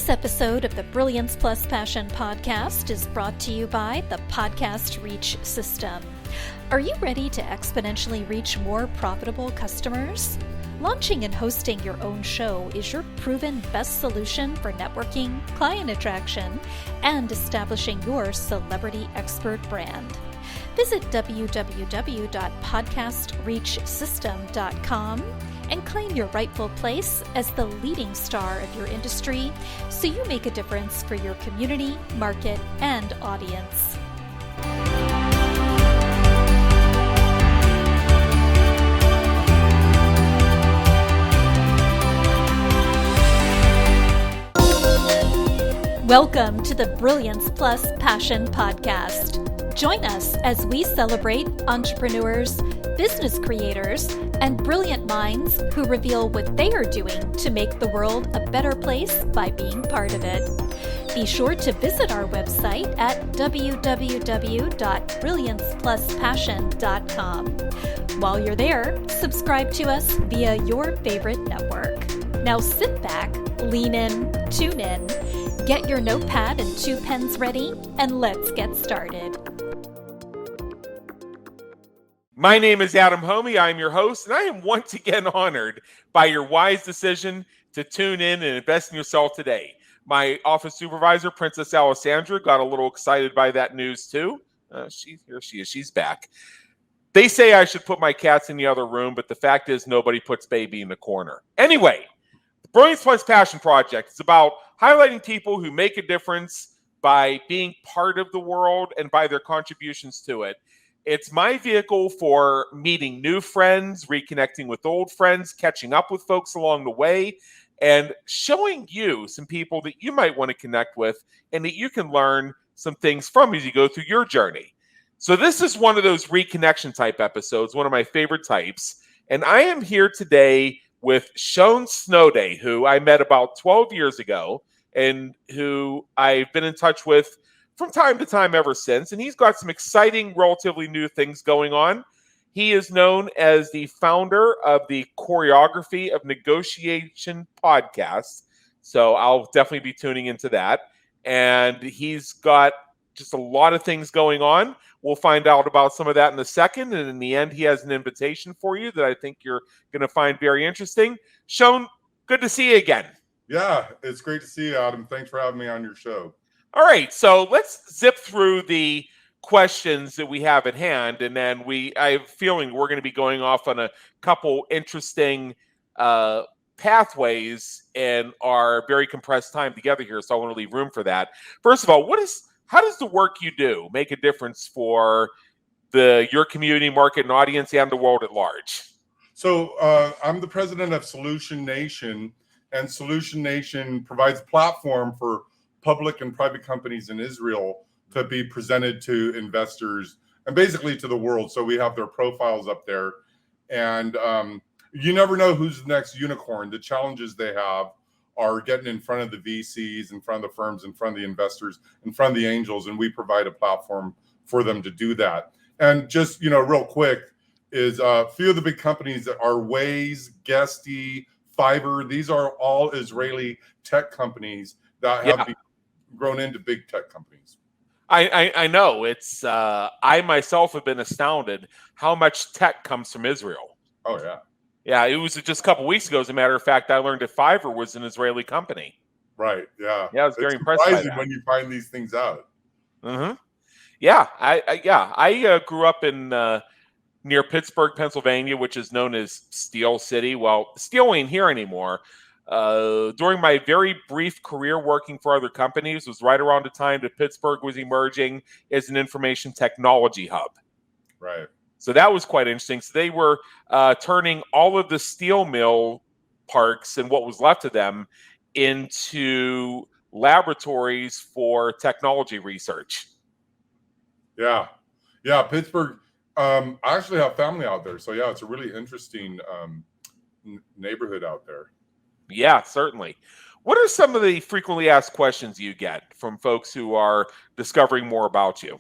This episode of the Brilliance Plus Passion podcast is brought to you by the Podcast Reach System. Are you ready to exponentially reach more profitable customers? Launching and hosting your own show is your proven best solution for networking, client attraction, and establishing your celebrity expert brand. Visit www.podcastreachsystem.com and claim your rightful place as the leading star of your industry so you make a difference for your community, market, and audience. Welcome to the Brilliance Plus Passion podcast. Join us as we celebrate entrepreneurs, business creators, and brilliant minds who reveal what they are doing to make the world a better place by being part of it. Be sure to visit our website at www.brilliancepluspassion.com. While you're there, subscribe to us via your favorite network. Now sit back, lean in, tune in, get your notepad and 2 pens ready, and let's get started. My name is Adam Homey. I'm your host, and I am once again honored by your wise decision to tune in and invest in yourself today. My office supervisor, Princess Alessandra, got a little excited by that news too. Here she is. She's back. They say I should put my cats in the other room, but the fact is nobody puts baby in the corner. Anyway, the Brilliance Plus Passion Project is about highlighting people who make a difference by being part of the world and by their contributions to it. It's my vehicle for meeting new friends, reconnecting with old friends, catching up with folks along the way, and showing you some people that you might want to connect with and that you can learn some things from as you go through your journey. So this is one of those reconnection type episodes, one of my favorite types. And I am here today with Shoan Snoday, who I met about 12 years ago and who I've been in touch with from time to time ever since, and he's got some exciting, relatively new things going on. He is known as the founder of the Choreography of Negotiation podcast, so I'll definitely be tuning into that. And he's got just a lot of things going on. We'll find out about some of that in a second, and in the end, he has an invitation for you that I think you're going to find very interesting. Shoan, good to see you again. Yeah, it's great to see you, Adam. Thanks for having me on your show. All right, so let's zip through the questions that we have at hand, and then I have a feeling we're going to be going off on a couple interesting pathways in our very compressed time together here, so I want to leave room for that. First of all, how does the work you do make a difference for your community, market, and audience, and the world at large? So I'm the president of Solution Nation, and Solution Nation provides a platform for public and private companies in Israel to be presented to investors and basically to the world. So we have their profiles up there, and you never know who's the next unicorn. The challenges they have are getting in front of the VCs, in front of the firms, in front of the investors, in front of the angels, and we provide a platform for them to do that. And just, real quick, is a few of the big companies that are Waze, Guesty, Fiverr. These are all Israeli tech companies that have grown into big tech companies. I know. It's I myself have been astounded how much tech comes from Israel. Oh, yeah. Yeah, it was just a couple weeks ago. As a matter of fact, I learned that Fiverr was an Israeli company. Right, yeah. Yeah, I was very impressed by that. When you find these things out. Mm-hmm. Yeah, I grew up in near Pittsburgh, Pennsylvania, which is known as Steel City. Well, steel ain't here anymore. During my very brief career working for other companies was right around the time that Pittsburgh was emerging as an information technology hub. Right. So that was quite interesting. So they were turning all of the steel mill parks and what was left of them into laboratories for technology research. Yeah. Yeah. Pittsburgh, I actually have family out there. So yeah, it's a really interesting neighborhood out there. Yeah, certainly. What are some of the frequently asked questions you get from folks who are discovering more about you?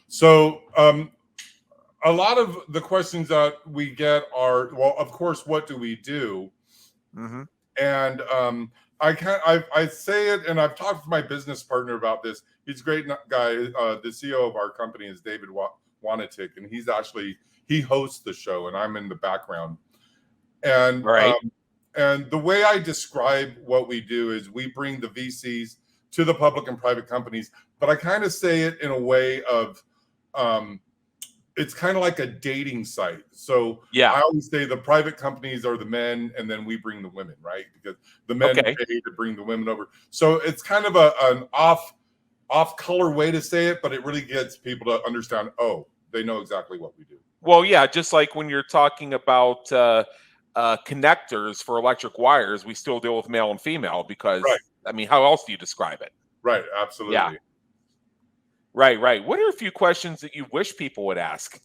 So a lot of the questions that we get are, well, of course, what do we do? Mm-hmm. And I say it, and I've talked to my business partner about this. He's a great guy. The CEO of our company is David Wanatik, and he hosts the show, and I'm in the background. And Right. And the way I describe what we do is we bring the VCs to the public and private companies, but I kind of say it in a way of it's kind of like a dating site. So Yeah. I always say the private companies are the men, and then we bring the women, right? Because the men Okay. pay to bring the women over. So it's kind of an off color way to say it, but it really gets people to understand. Oh, they know exactly what we do. Well, yeah, just like when you're talking about connectors for electric wires, we still deal with male and female because, Right. I mean, how else do you describe it? Right. Absolutely. Yeah. Right. What are a few questions that you wish people would ask?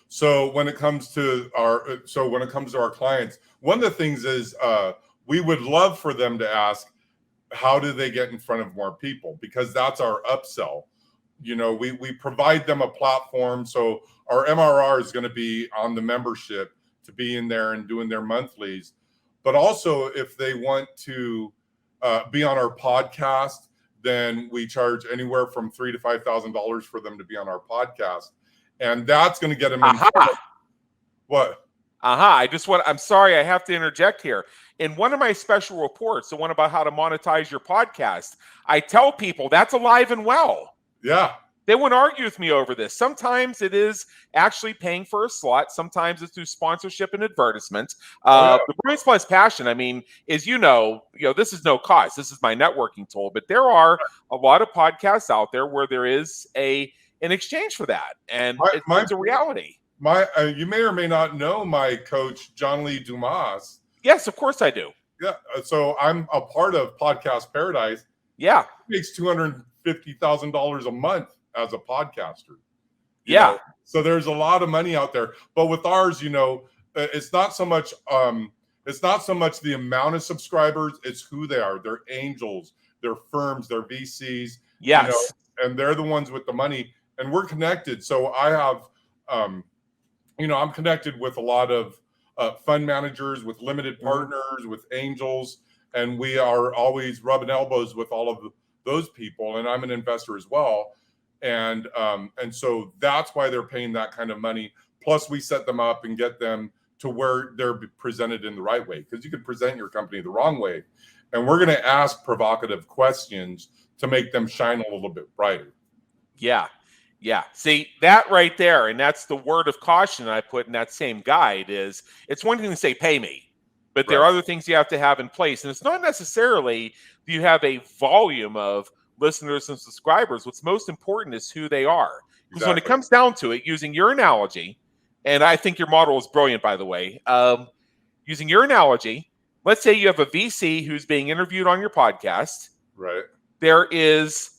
So when it comes to our clients, one of the things is we would love for them to ask, how do they get in front of more people? Because that's our upsell. You know, we provide them a platform. So our MRR is going to be on the membership to be in there and doing their monthlies. But also, if they want to be on our podcast, then we charge anywhere from $3,000 to $5,000 for them to be on our podcast, and that's going to get them in. What? I'm sorry, I have to interject here. In one of my special reports, the one about how to monetize your podcast, I tell people that's alive and well. Yeah. They wouldn't argue with me over this. Sometimes it is actually paying for a slot. Sometimes it's through sponsorship and advertisement. The Brilliance Plus Passion, I mean, is this is no cost. This is my networking tool. But there are a lot of podcasts out there where there is an exchange for that, and it's a reality. You may or may not know my coach, John Lee Dumas. Yes, of course I do. Yeah. So I'm a part of Podcast Paradise. Yeah. He makes $250,000 a month as a podcaster. Yeah. So there's a lot of money out there. But with ours, it's not so much the amount of subscribers, it's who they are. They're angels, they're firms, they're VCs. Yes. And they're the ones with the money. And we're connected. So I have I'm connected with a lot of fund managers, with limited partners, with angels, and we are always rubbing elbows with all of those people. And I'm an investor as well, and so that's why they're paying that kind of money. Plus, we set them up and get them to where they're presented in the right way, because you could present your company the wrong way, and we're going to ask provocative questions to make them shine a little bit brighter. Yeah. See, that right there, and that's the word of caution I put in that same guide, is it's one thing to say, pay me, but there are other things you have to have in place. And it's not necessarily do you have a volume of listeners and subscribers. What's most important is who they are. Because when it comes down to it, using your analogy, and I think your model is brilliant, by the way, using your analogy, let's say you have a VC who's being interviewed on your podcast. Right. There is,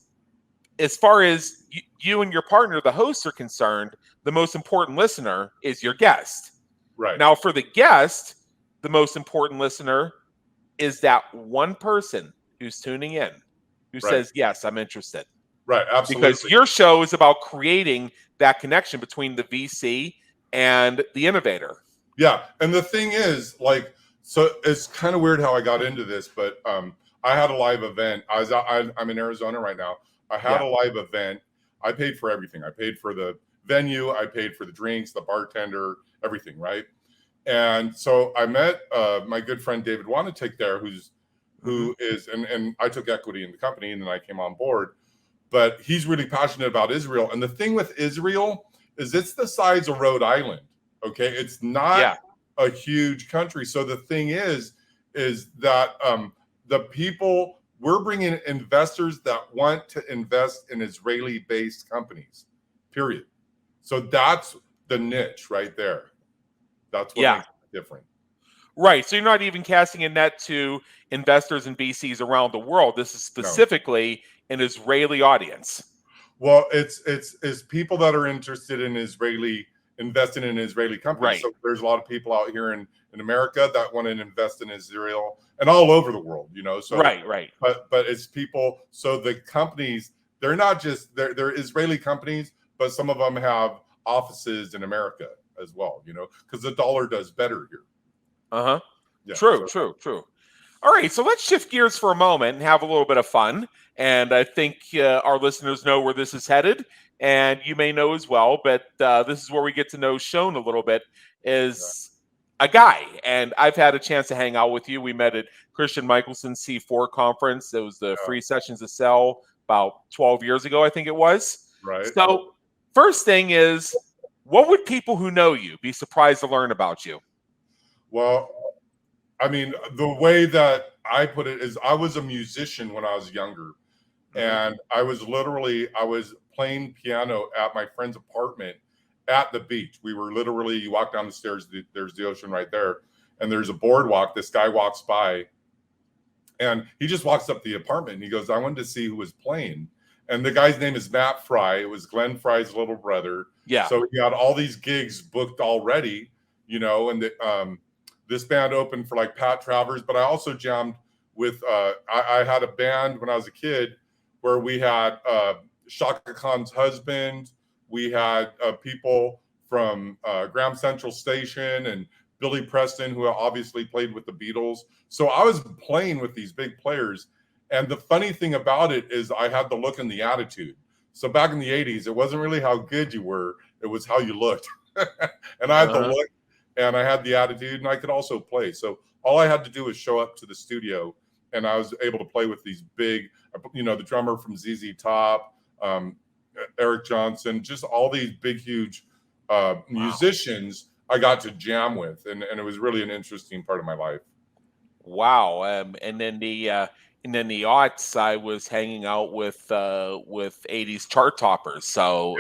as far as you and your partner, the hosts, are concerned, the most important listener is your guest. Right. Now, for the guest, the most important listener is that one person who's tuning in, who says, yes, I'm interested. Right, absolutely. Because your show is about creating that connection between the VC and the innovator. Yeah, and the thing is, so it's kind of weird how I got into this, but I had a live event. I'm in Arizona right now. I had a live event. I paid for everything. I paid for the venue. I paid for the drinks, the bartender, everything, right? And so I met my good friend David Wanatik there, who is, and I took equity in the company, and then I came on board. But he's really passionate about Israel. And the thing with Israel is it's the size of Rhode Island, okay? It's not a huge country. So the thing is that the people, we're bringing investors that want to invest in Israeli-based companies, period. So that's the niche right there. That's what makes it different. Right. So you're not even casting a net to investors and VCs around the world. This is specifically an Israeli audience. Well, it's people that are interested in investing in Israeli companies. Right. So there's a lot of people out here in America that want to invest in Israel and all over the world, So right. But it's people. So the companies, they're not just they're Israeli companies, but some of them have offices in America as well, because the dollar does better here. Yeah, true. All right, so let's shift gears for a moment and have a little bit of fun. And I think our listeners know where this is headed, and you may know as well. But this is where we get to know Shoan a little bit. Is a guy, and I've had a chance to hang out with you. We met at Christian Michelson's C4 conference. It was the free sessions to sell about 12 years ago, I think it was. Right. So first thing is, what would people who know you be surprised to learn about you? Well, I mean, the way that I put it is I was a musician when I was younger. And I was playing piano at my friend's apartment at the beach. We were literally, you walk down the stairs, there's the ocean right there. And there's a boardwalk. This guy walks by and he just walks up the apartment and he goes, I wanted to see who was playing. And the guy's name is Matt Fry. It was Glenn Fry's little brother. Yeah. So he had all these gigs booked already, and this band opened for like Pat Travers, but I also jammed with, I had a band when I was a kid where we had Shaka Khan's husband. We had people from Graham Central Station and Billy Preston, who obviously played with the Beatles. So I was playing with these big players. And the funny thing about it is I had the look and the attitude. So back in the 80s, it wasn't really how good you were. It was how you looked. And I had the look and I had the attitude and I could also play. So all I had to do was show up to the studio and I was able to play with these big, the drummer from ZZ Top, Eric Johnson, just all these big, huge musicians I got to jam with. And it was really an interesting part of my life. Wow. And then the aughts, I was hanging out with 80s chart toppers. So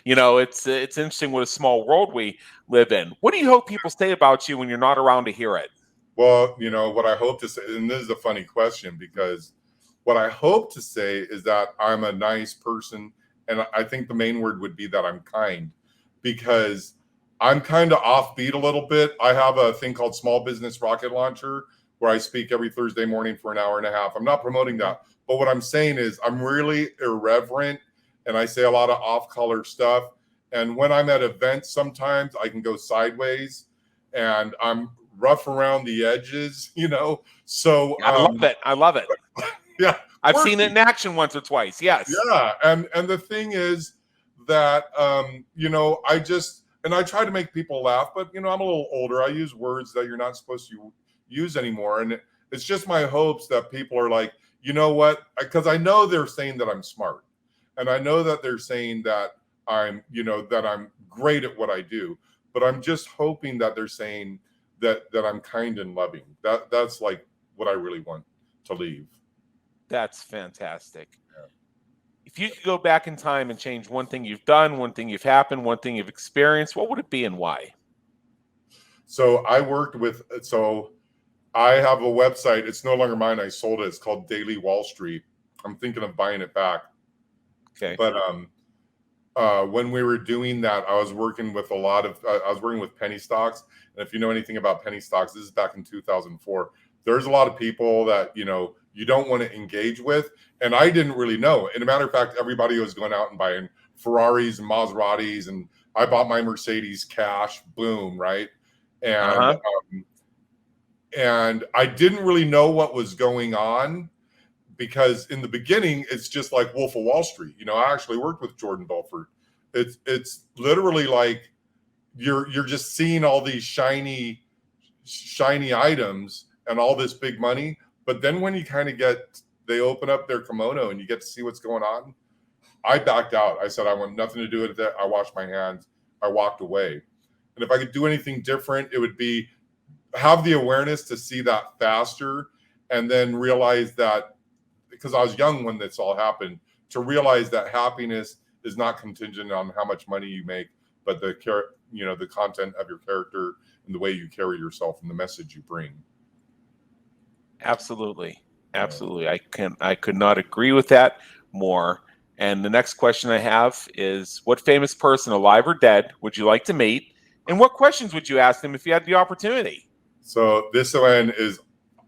it's interesting what a small world we live in. What do you hope people say about you when you're not around to hear it? Well, what I hope to say, and this is a funny question, because what I hope to say is that I'm a nice person. And I think the main word would be that I'm kind, because I'm kind of offbeat a little bit. I have a thing called Small Business Rocket Launcher where I speak every Thursday morning for an hour and a half. I'm not promoting that. But what I'm saying is I'm really irreverent and I say a lot of off-color stuff. And when I'm at events, sometimes I can go sideways and I'm rough around the edges, So I love it. Yeah. I've seen it in action once or twice. Yes. Yeah. And the thing is that, I try to make people laugh, but, I'm a little older. I use words that you're not supposed to use anymore. And it's just my hopes that people are like, you know what? Because I know they're saying that I'm smart. And I know that they're saying that I'm great at what I do. But I'm just hoping that they're saying that I'm kind and loving. That's like what I really want to leave. That's fantastic. Yeah. If you could go back in time and change one thing you've done, one thing you've happened, one thing you've experienced, what would it be and why? So I have a website. It's no longer mine. I sold it. It's called Daily Wall Street. I'm thinking of buying it back. Okay. But when we were doing that, I was working with penny stocks. And if you know anything about penny stocks, this is back in 2004. There's a lot of people that, you don't want to engage with. And I didn't really know. And a matter of fact, everybody was going out and buying Ferraris and Maseratis. And I bought my Mercedes cash, boom, right? And and I didn't really know what was going on, because in the beginning, it's just like Wolf of Wall Street. I actually worked with Jordan Belfort. It's literally like you're just seeing all these shiny items and all this big money. But then when you kind of they open up their kimono and you get to see what's going on, I backed out. I said, I want nothing to do with that. I washed my hands. I walked away. And if I could do anything different, it would be have the awareness to see that faster, and then realize that, because I was young when this all happened, to realize that happiness is not contingent on how much money you make, but the content of your character and the way you carry yourself and the message you bring. Absolutely. I could not agree with that more. And the next question I have is, what famous person, alive or dead, would you like to meet? And what questions would you ask them if you had the opportunity? So this one is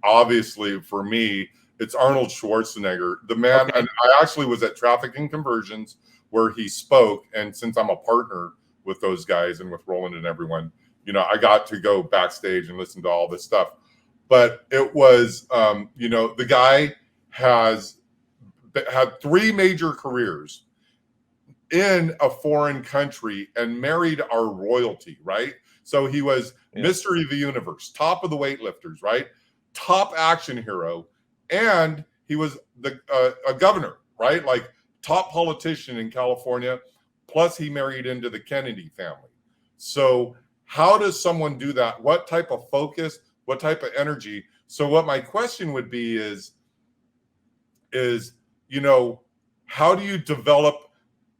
obviously, for me, it's Arnold Schwarzenegger, the man. Okay. And I actually was at Trafficking Conversions where he spoke. And since I'm a partner with those guys and with Roland and everyone, I got to go backstage and listen to all this stuff. but it was, the guy has had 3 major careers in a foreign country and married our royalty, right? So he was Mystery of the Universe, top of the weightlifters, right? Top action hero. And he was a governor, right? Like top politician in California. Plus he married into the Kennedy family. So how does someone do that? What type of focus, what type of energy? So what my question would be is, how do you develop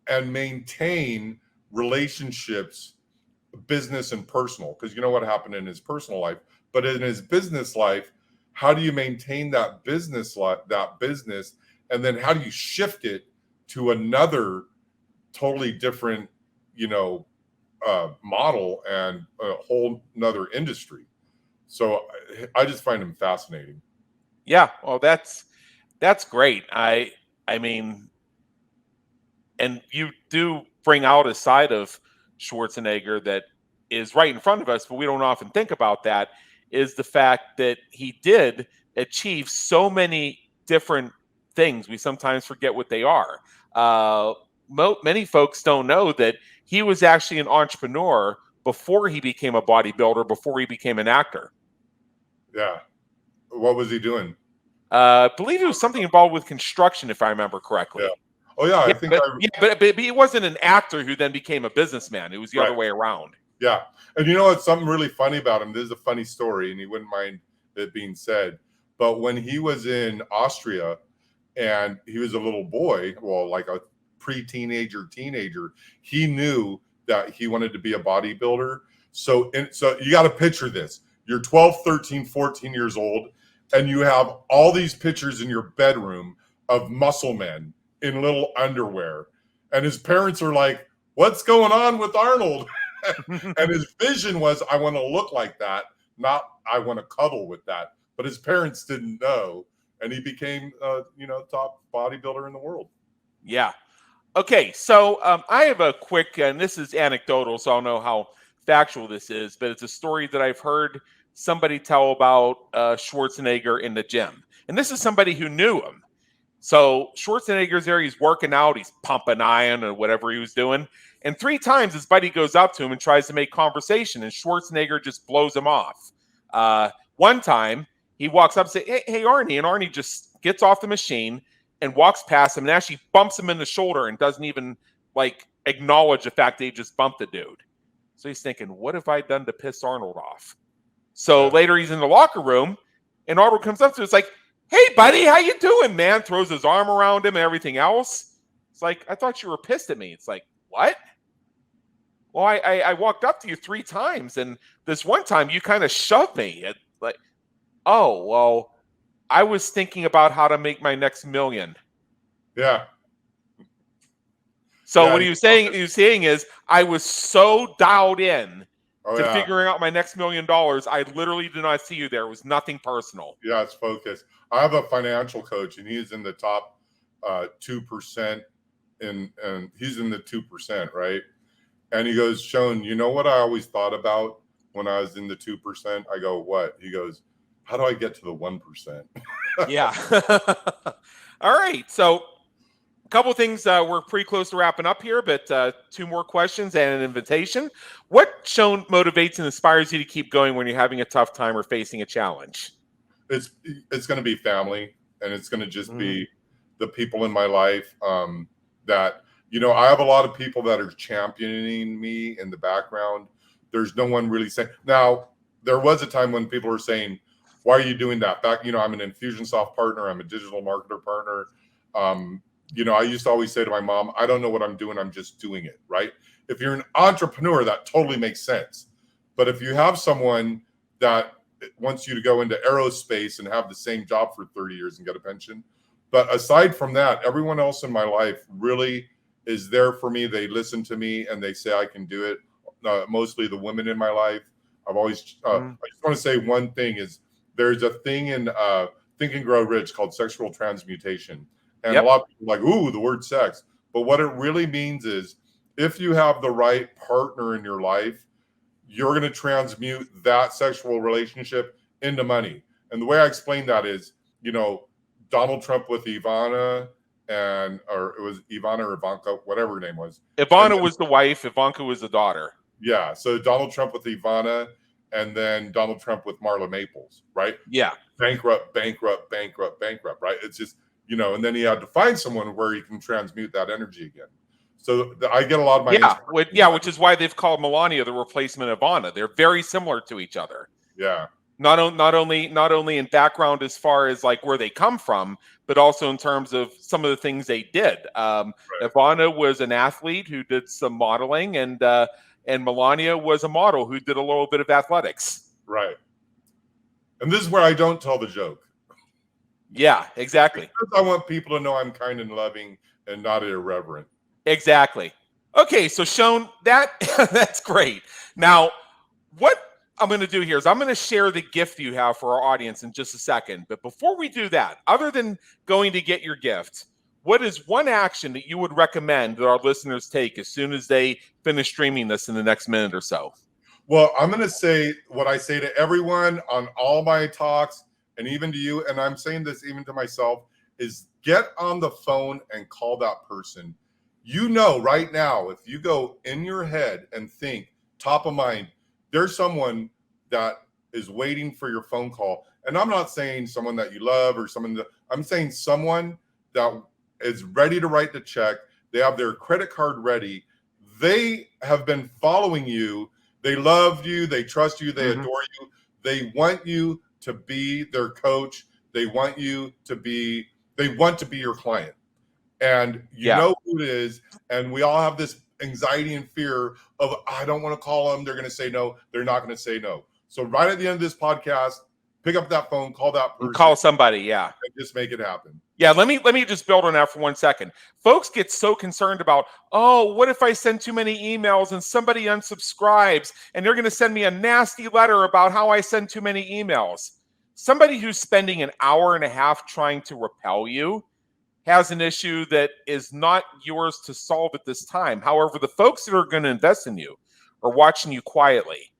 and maintain relationships, business and personal? Because you know what happened in his personal life, but in his business life, how do you maintain that business and then how do you shift it to another totally different, model and a whole nother industry? So I just find him fascinating. Yeah, well, that's great. I mean, and you do bring out a side of Schwarzenegger that is right in front of us, but we don't often think about that, is the fact that he did achieve so many different things. We sometimes forget what they are. Many folks don't know that he was actually an entrepreneur before he became a bodybuilder, before he became an actor. Yeah. What was he doing? I believe it was something involved with construction, if I remember correctly. Yeah. Oh yeah, I think. But he wasn't an actor who then became a businessman. It was the other way around. Yeah, and you know what's something really funny about him? This is a funny story, and he wouldn't mind it being said. But when he was in Austria, and he was a little boy, well, like a pre-teenager, he knew that he wanted to be a bodybuilder. So you got to picture this: you're 12, 13, 14 years old, and you have all these pictures in your bedroom of muscle men in little underwear. And his parents are like, what's going on with Arnold? And his vision was, I want to look like that, not I want to cuddle with that. But his parents didn't know. And he became, top bodybuilder in the world. Yeah. Okay. So I have a quick, and this is anecdotal, so I don't know how factual this is, but it's a story that I've heard somebody tell about Schwarzenegger in the gym. And this is somebody who knew him. So Schwarzenegger's there, he's working out, he's pumping iron or whatever he was doing. And 3 times his buddy goes up to him and tries to make conversation, and Schwarzenegger just blows him off. One time he walks up and says, hey, Arnie. And Arnie just gets off the machine and walks past him and actually bumps him in the shoulder and doesn't even acknowledge the fact that he just bumped the dude. So he's thinking, what have I done to piss Arnold off? So later he's in the locker room and Arnold comes up to him. It's like, hey, buddy, how you doing, man? Throws his arm around him and everything else. It's like, I thought you were pissed at me. It's like, what? Well, I walked up to you 3 times, and this one time you kind of shoved me. Like, oh, well, I was thinking about how to make my next million. Yeah. So what he was saying is, I was so dialed in to figuring out my next $1 million. I literally did not see you there. It was nothing personal. Yeah, it's focused. I have a financial coach, and he's in the top 2%, and he's in the 2%, right? And he goes, Shoan, you know what I always thought about when I was in the 2%? I go, what? He goes, how do I get to the 1%? Yeah. All right. So a couple of things. We're pretty close to wrapping up here, but 2 more questions and an invitation. What, Shoan, motivates and inspires you to keep going when you're having a tough time or facing a challenge? It's going to be family, and it's going to just be the people in my life that, I have a lot of people that are championing me in the background. There's no one really saying. Now, there was a time when people were saying, why are you doing that? Back, I'm an Infusionsoft partner. I'm a digital marketer partner. I used to always say to my mom, I don't know what I'm doing. I'm just doing it, right? If you're an entrepreneur, that totally makes sense. But if you have someone that wants you to go into aerospace and have the same job for 30 years and get a pension. But aside from that, everyone else in my life really is there for me. They listen to me and they say I can do it. Mostly the women in my life. I've always, I just want to say one thing is there's a thing in Think and Grow Rich called sexual transmutation. And a lot of people are like, ooh, the word sex. But what it really means is if you have the right partner in your life, you're going to transmute that sexual relationship into money. And the way I explained that is, Donald Trump with Ivana, or it was Ivana or Ivanka, whatever her name was. Ivana was the wife. Ivanka was the daughter. Yeah. So Donald Trump with Ivana, and then Donald Trump with Marla Maples, right? Yeah. Bankrupt, right? It's just, and then he had to find someone where he can transmute that energy again. So I get a lot of my which is why they've called Melania the replacement of Ivana. They're very similar to each other. Yeah. Not only in background as far as like where they come from, but also in terms of some of the things they did. Right. Ivana was an athlete who did some modeling, and Melania was a model who did a little bit of athletics. Right. And this is where I don't tell the joke. Yeah, exactly. Because I want people to know I'm kind and loving and not irreverent. Exactly. Okay, so Shoan, that's great. Now, what I'm going to do here is I'm going to share the gift you have for our audience in just a second. But before we do that, other than going to get your gift, what is one action that you would recommend that our listeners take as soon as they finish streaming this in the next minute or so? Well, I'm going to say what I say to everyone on all my talks, and even to you, and I'm saying this even to myself, is get on the phone and call that person. Right now, if you go in your head and think top of mind, there's someone that is waiting for your phone call. And I'm not saying someone that you love or I'm saying someone that is ready to write the check. They have their credit card ready. They have been following you. They love you. They trust you. They adore you. They want you to be their coach. They want to be your client. And you know who it is. And we all have this anxiety and fear of, I don't want to call them. They're going to say no. They're not going to say no. So right at the end of this podcast, pick up that phone, call that person. Call somebody, yeah. And just make it happen. Yeah, let me just build on that for 1 second. Folks get so concerned about, what if I send too many emails and somebody unsubscribes and they're going to send me a nasty letter about how I send too many emails. Somebody who's spending an hour and a half trying to repel you has an issue that is not yours to solve at this time. However, the folks that are going to invest in you are watching you quietly.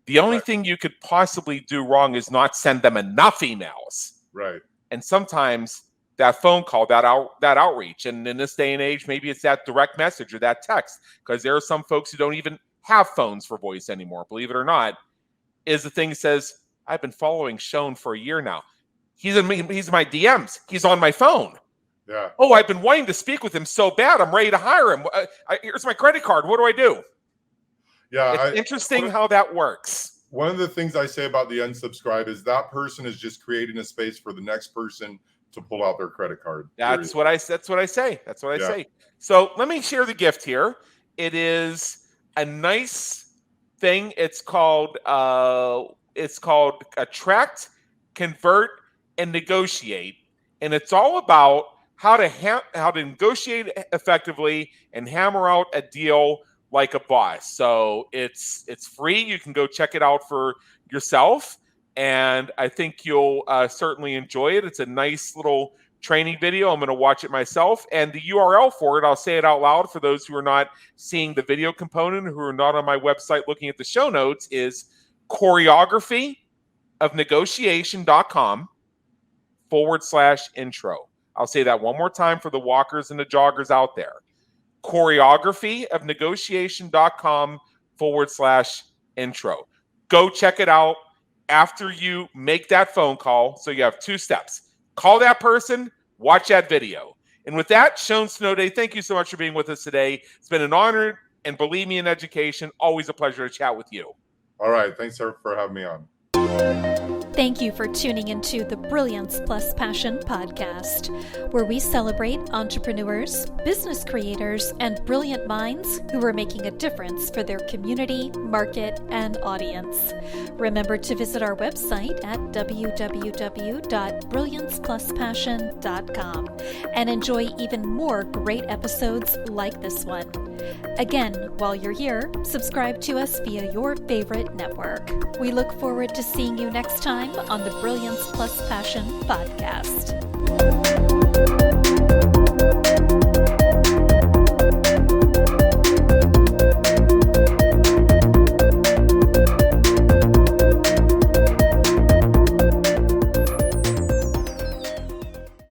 The only thing you could possibly do wrong is not send them enough emails. Right. And sometimes that phone call, that outreach, and in this day and age, maybe it's that direct message or that text, because there are some folks who don't even have phones for voice anymore, believe it or not, is the thing that says, I've been following Shoan for a year now. He's in my DMs. He's on my phone. Yeah. Oh, I've been wanting to speak with him so bad. I'm ready to hire him. Here's my credit card. What do I do? Yeah. It's interesting how that works. One of the things I say about the unsubscribe is that person is just creating a space for the next person to pull out their credit card. That's what I say. So let me share the gift here. It is a nice thing. It's called Attract, Convert, and Negotiate. And it's all about how to negotiate effectively and hammer out a deal like a boss. So it's free. You can go check it out for yourself, and I think you'll certainly enjoy it. It's a nice little training video. I'm going to watch it myself, and the URL for it, I'll say it out loud for those who are not seeing the video component, who are not on my website looking at the show notes, is choreographyofnegotiation.com/intro. I'll say that one more time for the walkers and the joggers out there. choreographyofnegotiation.com/intro. Go check it out after you make that phone call. So you have 2 steps. Call that person, watch that video. And with that, Shoan Snoday, thank you so much for being with us today. It's been an honor, and believe me, in education, always a pleasure to chat with you. All right. Thanks, sir, for having me on. Thank you for tuning into the Brilliance Plus Passion podcast, where we celebrate entrepreneurs, business creators, and brilliant minds who are making a difference for their community, market, and audience. Remember to visit our website at www.brilliancepluspassion.com and enjoy even more great episodes like this one. Again, while you're here, subscribe to us via your favorite network. We look forward to seeing you next time on the Brilliance Plus Passion podcast.